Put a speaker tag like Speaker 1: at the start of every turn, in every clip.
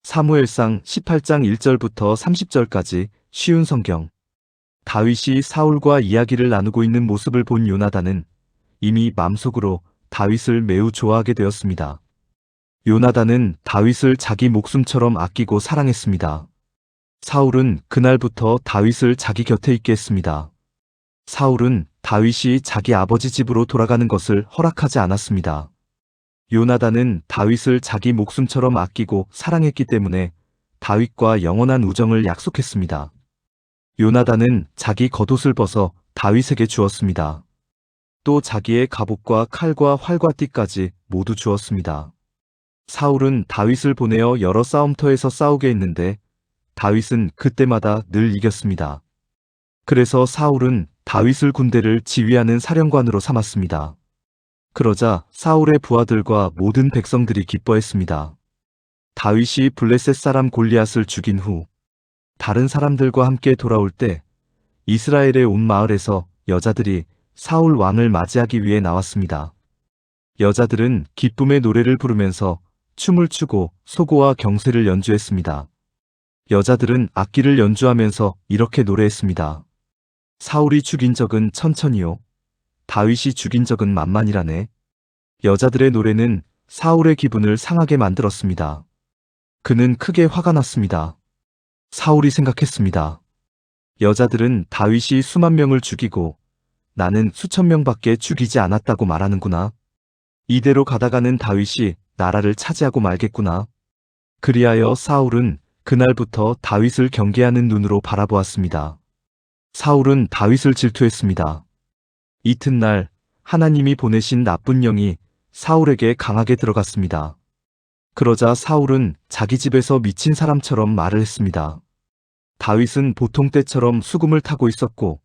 Speaker 1: 사무엘상 18장 1절부터 30절까지 쉬운 성경. 다윗이 사울과 이야기를 나누고 있는 모습을 본 요나단은 이미 맘속으로 다윗을 매우 좋아하게 되었습니다. 요나단은 다윗을 자기 목숨처럼 아끼고 사랑했습니다. 사울은 그날부터 다윗을 자기 곁에 있게 했습니다. 사울은 다윗이 자기 아버지 집으로 돌아가는 것을 허락하지 않았습니다. 요나단은 다윗을 자기 목숨처럼 아끼고 사랑했기 때문에 다윗과 영원한 우정을 약속했습니다. 요나단은 자기 겉옷을 벗어 다윗에게 주었습니다. 또 자기의 갑옷과 칼과 활과 띠까지 모두 주었습니다. 사울은 다윗을 보내어 여러 싸움터에서 싸우게 했는데 다윗은 그때마다 늘 이겼습니다. 그래서 사울은 다윗을 군대를 지휘하는 사령관으로 삼았습니다. 그러자 사울의 부하들과 모든 백성들이 기뻐했습니다. 다윗이 블레셋 사람 골리앗을 죽인 후 다른 사람들과 함께 돌아올 때 이스라엘의 온 마을에서 여자들이 사울 왕을 맞이하기 위해 나왔습니다. 여자들은 기쁨의 노래를 부르면서 춤을 추고 소고와 경쇠를 연주했습니다. 여자들은 악기를 연주하면서 이렇게 노래했습니다. 사울이 죽인 적은 천천히요. 다윗이 죽인 적은 만만이라네. 여자들의 노래는 사울의 기분을 상하게 만들었습니다. 그는 크게 화가 났습니다. 사울이 생각했습니다. 여자들은 다윗이 수만 명을 죽이고 나는 수천 명밖에 죽이지 않았다고 말하는구나. 이대로 가다가는 다윗이 나라를 차지하고 말겠구나. 그리하여 사울은 그날부터 다윗을 경계하는 눈으로 바라보았습니다. 사울은 다윗을 질투했습니다. 이튿날 하나님이 보내신 나쁜 영이 사울에게 강하게 들어갔습니다. 그러자 사울은 자기 집에서 미친 사람처럼 말을 했습니다. 다윗은 보통 때처럼 수금을 타고 있었고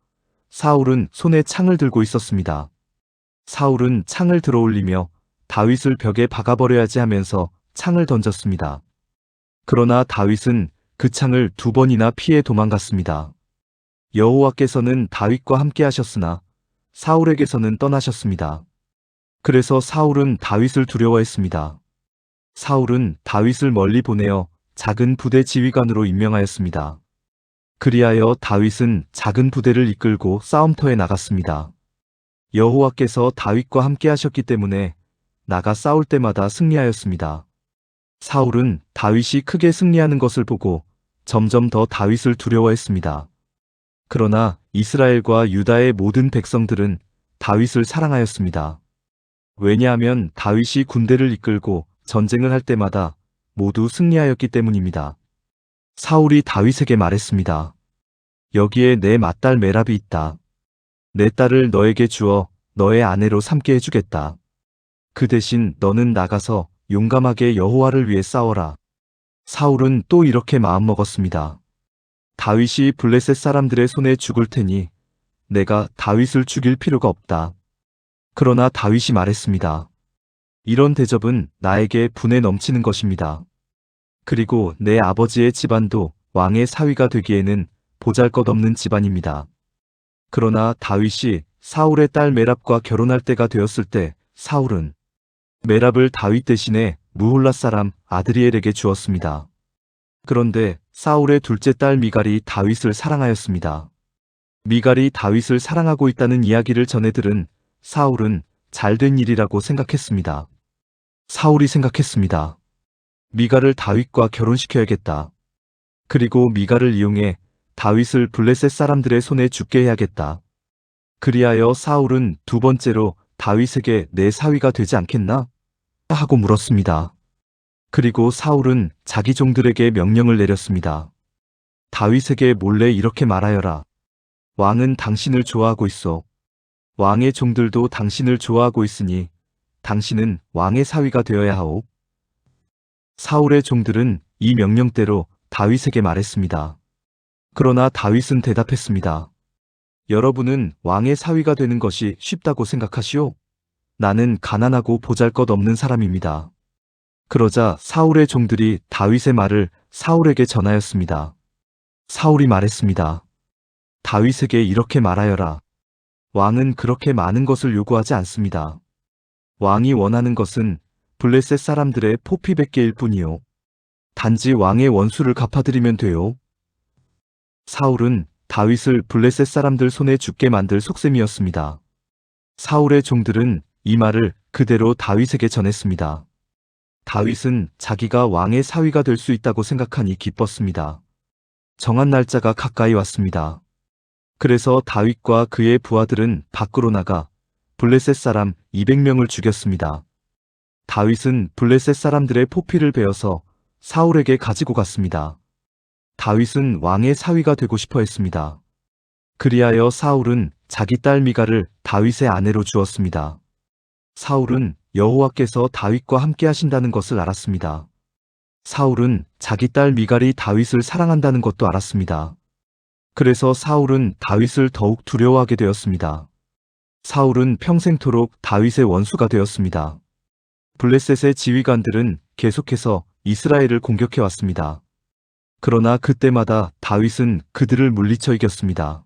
Speaker 1: 사울은 손에 창을 들고 있었습니다. 사울은 창을 들어올리며 다윗을 벽에 박아버려야지 하면서 창을 던졌습니다. 그러나 다윗은 그 창을 2번이나 피해 도망갔습니다. 여호와께서는 다윗과 함께 하셨으나 사울에게서는 떠나셨습니다. 그래서 사울은 다윗을 두려워했습니다. 사울은 다윗을 멀리 보내어 작은 부대 지휘관으로 임명하였습니다. 그리하여 다윗은 작은 부대를 이끌고 싸움터에 나갔습니다. 여호와께서 다윗과 함께 하셨기 때문에 나가 싸울 때마다 승리하였습니다. 사울은 다윗이 크게 승리하는 것을 보고 점점 더 다윗을 두려워했습니다. 그러나 이스라엘과 유다의 모든 백성들은 다윗을 사랑하였습니다. 왜냐하면 다윗이 군대를 이끌고 전쟁을 할 때마다 모두 승리하였기 때문입니다. 사울이 다윗에게 말했습니다. 여기에 내 맏딸 메랍이 있다. 내 딸을 너에게 주어 너의 아내로 삼게 해주겠다. 그 대신 너는 나가서 용감하게 여호와를 위해 싸워라. 사울은 또 이렇게 마음먹었습니다. 다윗이 블레셋 사람들의 손에 죽을 테니 내가 다윗을 죽일 필요가 없다. 그러나 다윗이 말했습니다. 이런 대접은 나에게 분에 넘치는 것입니다. 그리고 내 아버지의 집안도 왕의 사위가 되기에는 보잘것없는 집안입니다. 그러나 다윗이 사울의 딸 메랍과 결혼할 때가 되었을 때 사울은 메랍을 다윗 대신에 무홀라 사람 아드리엘에게 주었습니다. 그런데 사울의 둘째 딸 미갈이 다윗을 사랑하였습니다. 미갈이 다윗을 사랑하고 있다는 이야기를 전해 들은 사울은 잘된 일이라고 생각했습니다. 사울이 생각했습니다. 미갈을 다윗과 결혼시켜야겠다. 그리고 미갈을 이용해 다윗을 블레셋 사람들의 손에 죽게 해야겠다. 그리하여 사울은 2번째로 다윗에게 내 사위가 되지 않겠나? 하고 물었습니다. 그리고 사울은 자기 종들에게 명령을 내렸습니다. 다윗에게 몰래 이렇게 말하여라. 왕은 당신을 좋아하고 있어. 왕의 종들도 당신을 좋아하고 있으니 당신은 왕의 사위가 되어야 하오. 사울의 종들은 이 명령대로 다윗에게 말했습니다. 그러나 다윗은 대답했습니다. 여러분은 왕의 사위가 되는 것이 쉽다고 생각하시오? 나는 가난하고 보잘것없는 사람입니다. 그러자 사울의 종들이 다윗의 말을 사울에게 전하였습니다. 사울이 말했습니다. 다윗에게 이렇게 말하여라. 왕은 그렇게 많은 것을 요구하지 않습니다. 왕이 원하는 것은 블레셋 사람들의 포피 100개일 뿐이요. 단지 왕의 원수를 갚아드리면 돼요. 사울은 다윗을 블레셋 사람들 손에 죽게 만들 속셈이었습니다. 사울의 종들은 이 말을 그대로 다윗에게 전했습니다. 다윗은 자기가 왕의 사위가 될 수 있다고 생각하니 기뻤습니다. 정한 날짜가 가까이 왔습니다. 그래서 다윗과 그의 부하들은 밖으로 나가 블레셋 사람 200명을 죽였습니다. 다윗은 블레셋 사람들의 포피를 베어서 사울에게 가지고 갔습니다. 다윗은 왕의 사위가 되고 싶어 했습니다. 그리하여 사울은 자기 딸 미갈을 다윗의 아내로 주었습니다. 사울은 여호와께서 다윗과 함께 하신다는 것을 알았습니다. 사울은 자기 딸 미갈이 다윗을 사랑한다는 것도 알았습니다. 그래서 사울은 다윗을 더욱 두려워하게 되었습니다. 사울은 평생토록 다윗의 원수가 되었습니다. 블레셋의 지휘관들은 계속해서 이스라엘을 공격해 왔습니다. 그러나 그때마다 다윗은 그들을 물리쳐 이겼습니다.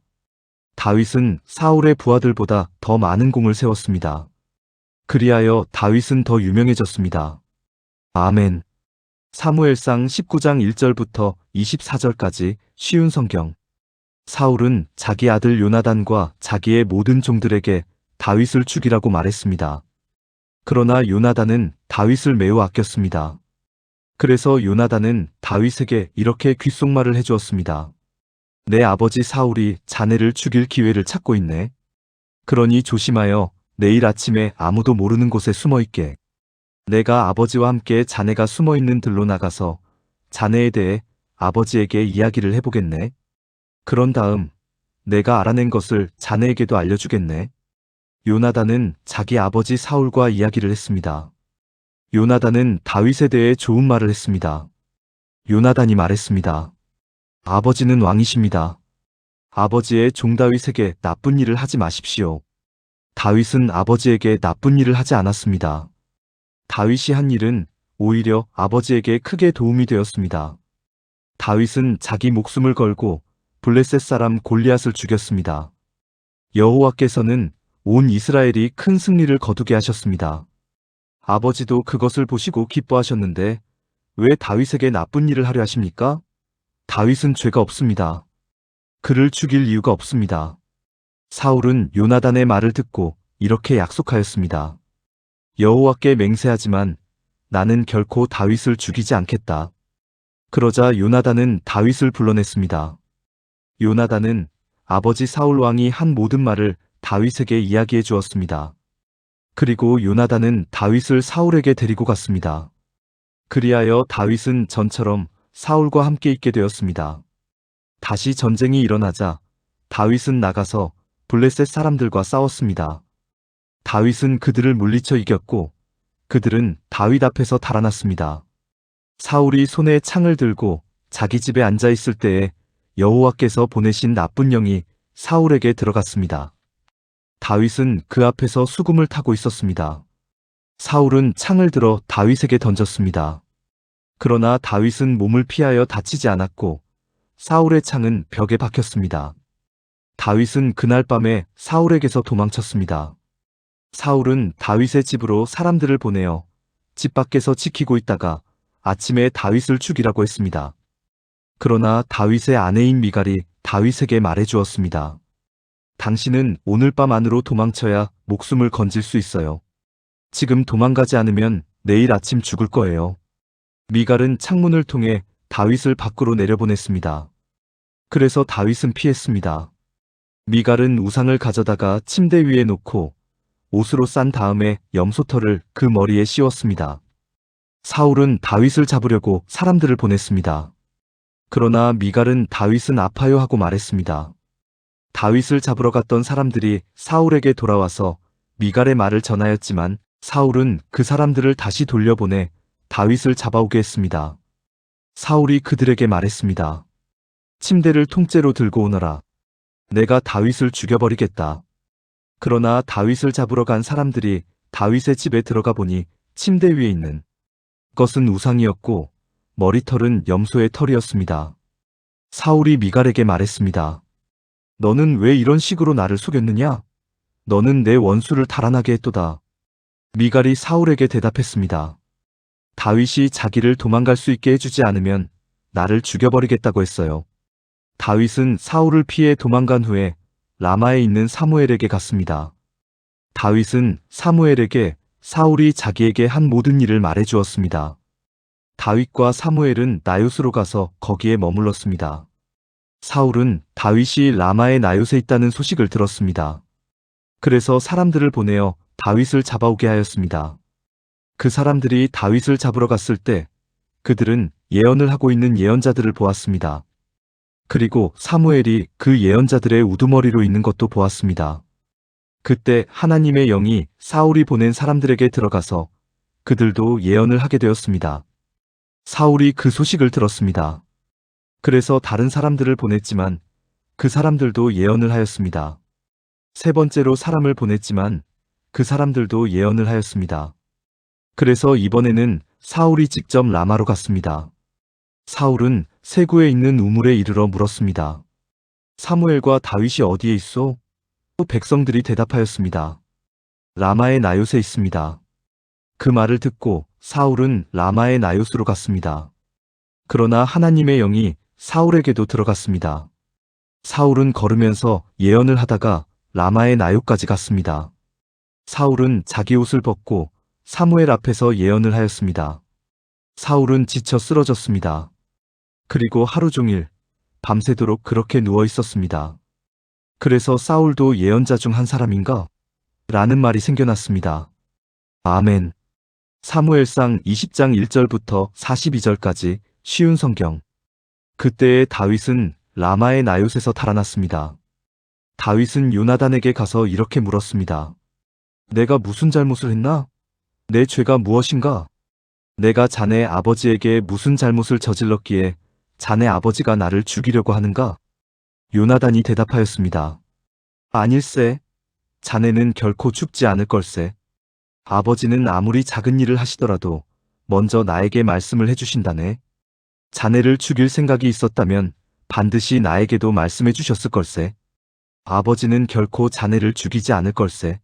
Speaker 1: 다윗은 사울의 부하들보다 더 많은 공을 세웠습니다. 그리하여 다윗은 더 유명해졌습니다. 아멘. 사무엘상 19장 1절부터 24절까지 쉬운 성경. 사울은 자기 아들 요나단과 자기의 모든 종들에게 다윗을 죽이라고 말했습니다. 그러나 요나단은 다윗을 매우 아꼈습니다. 그래서 요나단은 다윗에게 이렇게 귓속말을 해주었습니다. 내 아버지 사울이 자네를 죽일 기회를 찾고 있네. 그러니 조심하여 내일 아침에 아무도 모르는 곳에 숨어있게. 내가 아버지와 함께 자네가 숨어있는 들로 나가서 자네에 대해 아버지에게 이야기를 해보겠네. 그런 다음 내가 알아낸 것을 자네에게도 알려주겠네. 요나단은 자기 아버지 사울과 이야기를 했습니다. 요나단은 다윗에 대해 좋은 말을 했습니다. 요나단이 말했습니다. 아버지는 왕이십니다. 아버지의 종 다윗에게 나쁜 일을 하지 마십시오. 다윗은 아버지에게 나쁜 일을 하지 않았습니다. 다윗이 한 일은 오히려 아버지에게 크게 도움이 되었습니다. 다윗은 자기 목숨을 걸고 블레셋 사람 골리앗을 죽였습니다. 여호와께서는 온 이스라엘이 큰 승리를 거두게 하셨습니다. 아버지도 그것을 보시고 기뻐하셨는데 왜 다윗에게 나쁜 일을 하려 하십니까? 다윗은 죄가 없습니다. 그를 죽일 이유가 없습니다. 사울은 요나단의 말을 듣고 이렇게 약속하였습니다. 여호와께 맹세하지만 나는 결코 다윗을 죽이지 않겠다. 그러자 요나단은 다윗을 불러냈습니다. 요나단은 아버지 사울 왕이 한 모든 말을 다윗에게 이야기해 주었습니다. 그리고 요나단은 다윗을 사울에게 데리고 갔습니다. 그리하여 다윗은 전처럼 사울과 함께 있게 되었습니다. 다시 전쟁이 일어나자 다윗은 나가서 블레셋 사람들과 싸웠습니다. 다윗은 그들을 물리쳐 이겼고 그들은 다윗 앞에서 달아났습니다. 사울이 손에 창을 들고 자기 집에 앉아 있을 때에 여호와께서 보내신 나쁜 영이 사울에게 들어갔습니다. 다윗은 그 앞에서 수금을 타고 있었습니다. 사울은 창을 들어 다윗에게 던졌습니다. 그러나 다윗은 몸을 피하여 다치지 않았고 사울의 창은 벽에 박혔습니다. 다윗은 그날 밤에 사울에게서 도망쳤습니다. 사울은 다윗의 집으로 사람들을 보내어 집 밖에서 지키고 있다가 아침에 다윗을 죽이라고 했습니다. 그러나 다윗의 아내인 미갈이 다윗에게 말해주었습니다. 당신은 오늘 밤 안으로 도망쳐야 목숨을 건질 수 있어요. 지금 도망가지 않으면 내일 아침 죽을 거예요. 미갈은 창문을 통해 다윗을 밖으로 내려보냈습니다. 그래서 다윗은 피했습니다. 미갈은 우상을 가져다가 침대 위에 놓고 옷으로 싼 다음에 염소털을 그 머리에 씌웠습니다. 사울은 다윗을 잡으려고 사람들을 보냈습니다. 그러나 미갈은 다윗은 아파요 하고 말했습니다. 다윗을 잡으러 갔던 사람들이 사울에게 돌아와서 미갈의 말을 전하였지만 사울은 그 사람들을 다시 돌려보내 다윗을 잡아오게 했습니다. 사울이 그들에게 말했습니다. 침대를 통째로 들고 오너라. 내가 다윗을 죽여버리겠다. 그러나 다윗을 잡으러 간 사람들이 다윗의 집에 들어가 보니 침대 위에 있는 것은 우상이었고 머리털은 염소의 털이었습니다. 사울이 미갈에게 말했습니다. 너는 왜 이런 식으로 나를 속였느냐? 너는 내 원수를 달아나게 했도다. 미갈이 사울에게 대답했습니다. 다윗이 자기를 도망갈 수 있게 해주지 않으면 나를 죽여버리겠다고 했어요. 다윗은 사울을 피해 도망간 후에 라마에 있는 사무엘에게 갔습니다. 다윗은 사무엘에게 사울이 자기에게 한 모든 일을 말해 주었습니다. 다윗과 사무엘은 나요스로 가서 거기에 머물렀습니다. 사울은 다윗이 라마의 나요스에 있다는 소식을 들었습니다. 그래서 사람들을 보내어 다윗을 잡아오게 하였습니다. 그 사람들이 다윗을 잡으러 갔을 때 그들은 예언을 하고 있는 예언자들을 보았습니다. 그리고 사무엘이 그 예언자들의 우두머리로 있는 것도 보았습니다. 그때 하나님의 영이 사울이 보낸 사람들에게 들어가서 그들도 예언을 하게 되었습니다. 사울이 그 소식을 들었습니다. 그래서 다른 사람들을 보냈지만 그 사람들도 예언을 하였습니다. 세 번째로 사람을 보냈지만 그 사람들도 예언을 하였습니다. 그래서 이번에는 사울이 직접 라마로 갔습니다. 사울은 세구에 있는 우물에 이르러 물었습니다. 사무엘과 다윗이 어디에 있소? 또 백성들이 대답하였습니다. 라마의 나요스에 있습니다. 그 말을 듣고 사울은 라마의 나요스로 갔습니다. 그러나 하나님의 영이 사울에게도 들어갔습니다. 사울은 걸으면서 예언을 하다가 라마의 나요까지 갔습니다. 사울은 자기 옷을 벗고 사무엘 앞에서 예언을 하였습니다. 사울은 지쳐 쓰러졌습니다. 그리고 하루 종일 밤새도록 그렇게 누워 있었습니다. 그래서 사울도 예언자 중 한 사람인가? 라는 말이 생겨났습니다. 아멘. 사무엘상 20장 1절부터 42절까지 쉬운 성경. 그때의 다윗은 라마의 나요스에서 달아났습니다. 다윗은 요나단에게 가서 이렇게 물었습니다. 내가 무슨 잘못을 했나? 내 죄가 무엇인가? 내가 자네 아버지에게 무슨 잘못을 저질렀기에 자네 아버지가 나를 죽이려고 하는가? 요나단이 대답하였습니다. 아닐세. 자네는 결코 죽지 않을 걸세. 아버지는 아무리 작은 일을 하시더라도 먼저 나에게 말씀을 해주신다네. 자네를 죽일 생각이 있었다면 반드시 나에게도 말씀해 주셨을 걸세. 아버지는 결코 자네를 죽이지 않을 걸세.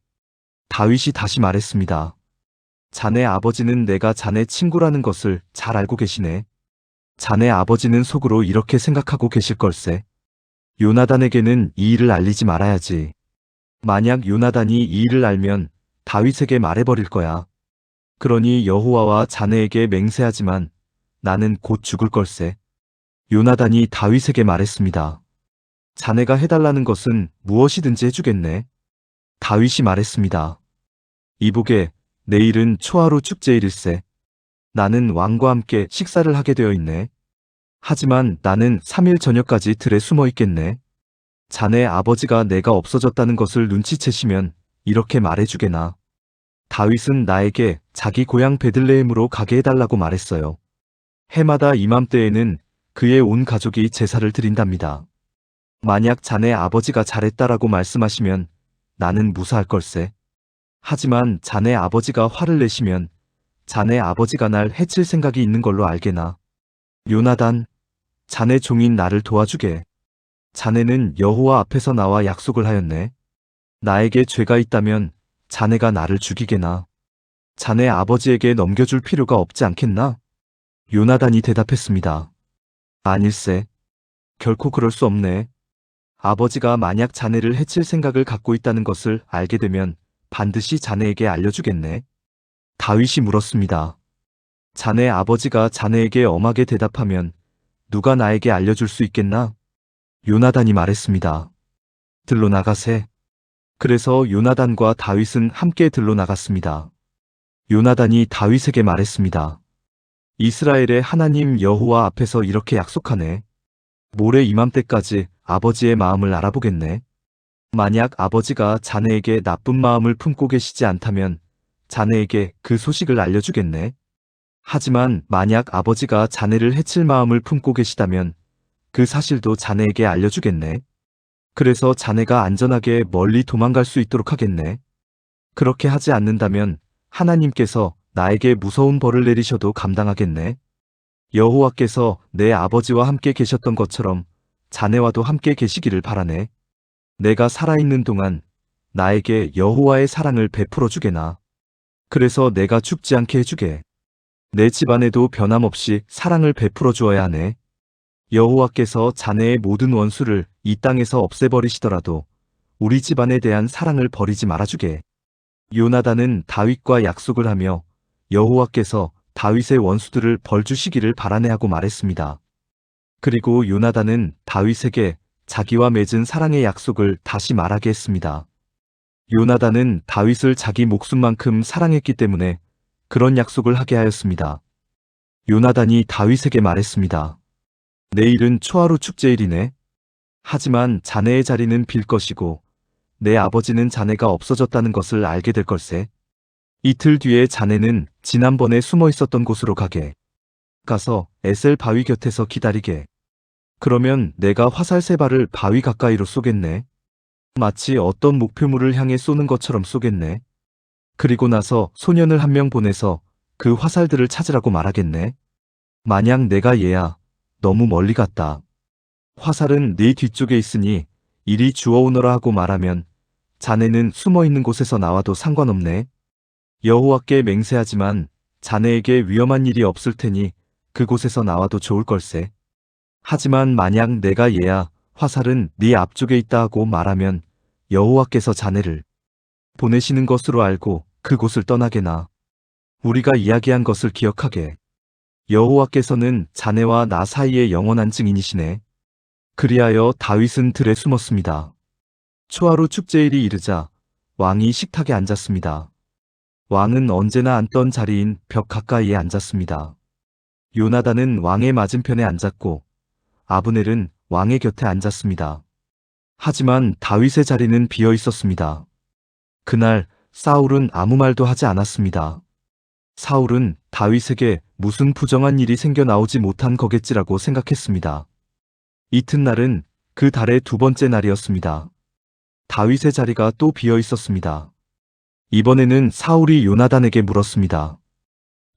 Speaker 1: 다윗이 다시 말했습니다. 자네 아버지는 내가 자네 친구라는 것을 잘 알고 계시네. 자네 아버지는 속으로 이렇게 생각하고 계실 걸세. 요나단에게는 이 일을 알리지 말아야지. 만약 요나단이 이 일을 알면 다윗에게 말해버릴 거야. 그러니 여호와와 자네에게 맹세하지만 나는 곧 죽을 걸세. 요나단이 다윗에게 말했습니다. 자네가 해달라는 것은 무엇이든지 해주겠네. 다윗이 말했습니다. 이보게, 내일은 초하루 축제일일세. 나는 왕과 함께 식사를 하게 되어 있네. 하지만 나는 3일 저녁까지 들에 숨어 있겠네. 자네 아버지가 내가 없어졌다는 것을 눈치채시면 이렇게 말해주게나. 다윗은 나에게 자기 고향 베들레헴으로 가게 해달라고 말했어요. 해마다 이맘때에는 그의 온 가족이 제사를 드린답니다. 만약 자네 아버지가 잘했다라고 말씀하시면 나는 무사할 걸세. 하지만 자네 아버지가 화를 내시면 자네 아버지가 날 해칠 생각이 있는 걸로 알게나. 요나단, 자네 종인 나를 도와주게. 자네는 여호와 앞에서 나와 약속을 하였네. 나에게 죄가 있다면 자네가 나를 죽이게나. 자네 아버지에게 넘겨줄 필요가 없지 않겠나? 요나단이 대답했습니다. 아닐세. 결코 그럴 수 없네. 아버지가 만약 자네를 해칠 생각을 갖고 있다는 것을 알게 되면 반드시 자네에게 알려주겠네. 다윗이 물었습니다. 자네 아버지가 자네에게 엄하게 대답하면 누가 나에게 알려줄 수 있겠나? 요나단이 말했습니다. 들로 나가세. 그래서 요나단과 다윗은 함께 들로 나갔습니다. 요나단이 다윗에게 말했습니다. 이스라엘의 하나님 여호와 앞에서 이렇게 약속하네. 모레 이맘때까지 아버지의 마음을 알아보겠네. 만약 아버지가 자네에게 나쁜 마음을 품고 계시지 않다면 자네에게 그 소식을 알려주겠네. 하지만 만약 아버지가 자네를 해칠 마음을 품고 계시다면 그 사실도 자네에게 알려주겠네. 그래서 자네가 안전하게 멀리 도망갈 수 있도록 하겠네. 그렇게 하지 않는다면 하나님께서 나에게 무서운 벌을 내리셔도 감당하겠네. 여호와께서 내 아버지와 함께 계셨던 것처럼 자네와도 함께 계시기를 바라네. 내가 살아있는 동안 나에게 여호와의 사랑을 베풀어 주게나. 그래서 내가 죽지 않게 해주게. 내 집안에도 변함없이 사랑을 베풀어 주어야 하네. 여호와께서 자네의 모든 원수를 이 땅에서 없애버리시더라도 우리 집안에 대한 사랑을 버리지 말아주게. 요나단은 다윗과 약속을 하며 여호와께서 다윗의 원수들을 벌주시기를 바라네 하고 말했습니다. 그리고 요나단은 다윗에게 자기와 맺은 사랑의 약속을 다시 말하게 했습니다. 요나단은 다윗을 자기 목숨만큼 사랑했기 때문에 그런 약속을 하게 하였습니다. 요나단이 다윗에게 말했습니다. 내일은 초하루 축제일이네. 하지만 자네의 자리는 빌 것이고 내 아버지는 자네가 없어졌다는 것을 알게 될 걸세. 이틀 뒤에 자네는 지난번에 숨어 있었던 곳으로 가서 에셀 바위 곁에서 기다리게. 그러면 내가 화살 3발을 바위 가까이로 쏘겠네. 마치 어떤 목표물을 향해 쏘는 것처럼 쏘겠네. 그리고 나서 소년을 1명 보내서 그 화살들을 찾으라고 말하겠네. 만약 내가 얘야, 너무 멀리 갔다. 화살은 네 뒤쪽에 있으니 이리 주워오너라 하고 말하면 자네는 숨어 있는 곳에서 나와도 상관없네. 여호와께 맹세하지만 자네에게 위험한 일이 없을 테니 그곳에서 나와도 좋을 걸세. 하지만 만약 내가 얘야, 화살은 네 앞쪽에 있다 하고 말하면 여호와께서 자네를 보내시는 것으로 알고 그곳을 떠나게나. 우리가 이야기한 것을 기억하게. 여호와께서는 자네와 나 사이의 영원한 증인이시네. 그리하여 다윗은 들에 숨었습니다. 초하루 축제일이 이르자 왕이 식탁에 앉았습니다. 왕은 언제나 앉던 자리인 벽 가까이에 앉았습니다. 요나단은 왕의 맞은편에 앉았고 아브넬은 왕의 곁에 앉았습니다. 하지만 다윗의 자리는 비어 있었습니다. 그날 사울은 아무 말도 하지 않았습니다. 사울은 다윗에게 무슨 부정한 일이 생겨 나오지 못한 거겠지라고 생각했습니다. 이튿날은 그 달의 2번째 날이었습니다. 다윗의 자리가 또 비어 있었습니다. 이번에는 사울이 요나단에게 물었습니다.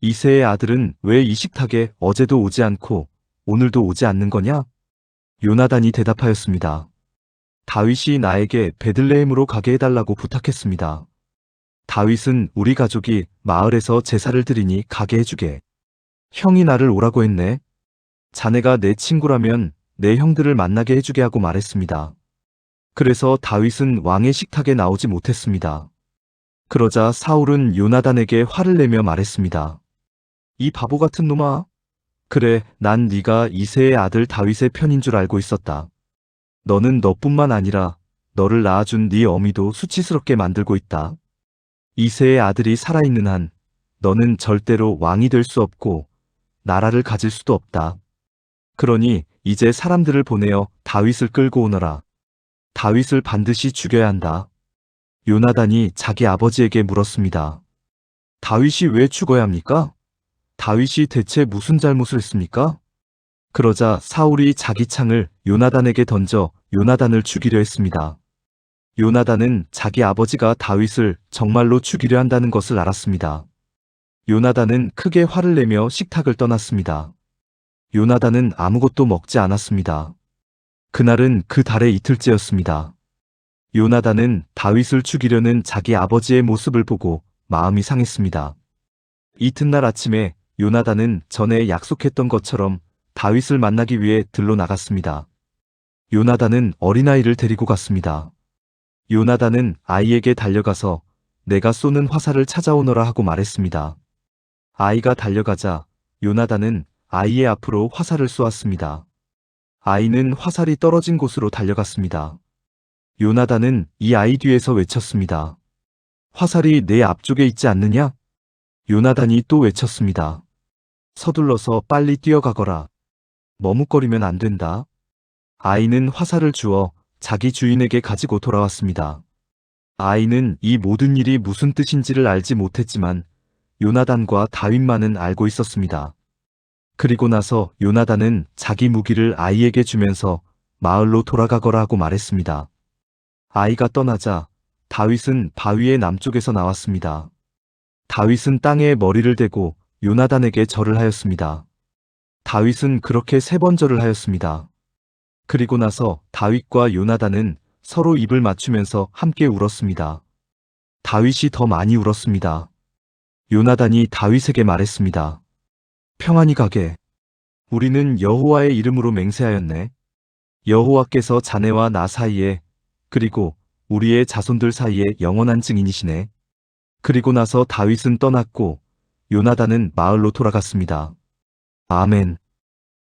Speaker 1: 이새의 아들은 왜 이 식탁에 어제도 오지 않고 오늘도 오지 않는 거냐? 요나단이 대답하였습니다. 다윗이 나에게 베들레헴으로 가게 해달라고 부탁했습니다. 다윗은 우리 가족이 마을에서 제사를 드리니 가게 해주게. 형이 나를 오라고 했네. 자네가 내 친구라면 내 형들을 만나게 해주게 하고 말했습니다. 그래서 다윗은 왕의 식탁에 나오지 못했습니다. 그러자 사울은 요나단에게 화를 내며 말했습니다. 이 바보 같은 놈아. 그래, 난 네가 이새의 아들 다윗의 편인 줄 알고 있었다. 너는 너뿐만 아니라 너를 낳아준 네 어미도 수치스럽게 만들고 있다. 이새의 아들이 살아있는 한 너는 절대로 왕이 될 수 없고 나라를 가질 수도 없다. 그러니 이제 사람들을 보내어 다윗을 끌고 오너라. 다윗을 반드시 죽여야 한다. 요나단이 자기 아버지에게 물었습니다. 다윗이 왜 죽어야 합니까? 다윗이 대체 무슨 잘못을 했습니까? 그러자 사울이 자기 창을 요나단에게 던져 요나단을 죽이려 했습니다. 요나단은 자기 아버지가 다윗을 정말로 죽이려 한다는 것을 알았습니다. 요나단은 크게 화를 내며 식탁을 떠났습니다. 요나단은 아무것도 먹지 않았습니다. 그날은 그 달의 이틀째였습니다. 요나단은 다윗을 죽이려는 자기 아버지의 모습을 보고 마음이 상했습니다. 이튿날 아침에 요나단은 전에 약속했던 것처럼 다윗을 만나기 위해 들로 나갔습니다. 요나단은 어린아이를 데리고 갔습니다. 요나단은 아이에게 달려가서 내가 쏘는 화살을 찾아오너라 하고 말했습니다. 아이가 달려가자 요나단은 아이의 앞으로 화살을 쏘았습니다. 아이는 화살이 떨어진 곳으로 달려갔습니다. 요나단은 이 아이 뒤에서 외쳤습니다. 화살이 내 앞쪽에 있지 않느냐? 요나단이 또 외쳤습니다. 서둘러서 빨리 뛰어가거라. 머뭇거리면 안 된다. 아이는 화살을 주어 자기 주인에게 가지고 돌아왔습니다. 아이는 이 모든 일이 무슨 뜻인지를 알지 못했지만 요나단과 다윗만은 알고 있었습니다. 그리고 나서 요나단은 자기 무기를 아이에게 주면서 마을로 돌아가거라 하고 말했습니다. 아이가 떠나자 다윗은 바위의 남쪽에서 나왔습니다. 다윗은 땅에 머리를 대고 요나단에게 절을 하였습니다. 다윗은 그렇게 3번 절을 하였습니다. 그리고 나서 다윗과 요나단은 서로 입을 맞추면서 함께 울었습니다. 다윗이 더 많이 울었습니다. 요나단이 다윗에게 말했습니다. 평안히 가게. 우리는 여호와의 이름으로 맹세하였네. 여호와께서 자네와 나 사이에 그리고 우리의 자손들 사이에 영원한 증인이시네. 그리고 나서 다윗은 떠났고 요나단은 마을로 돌아갔습니다. 아멘.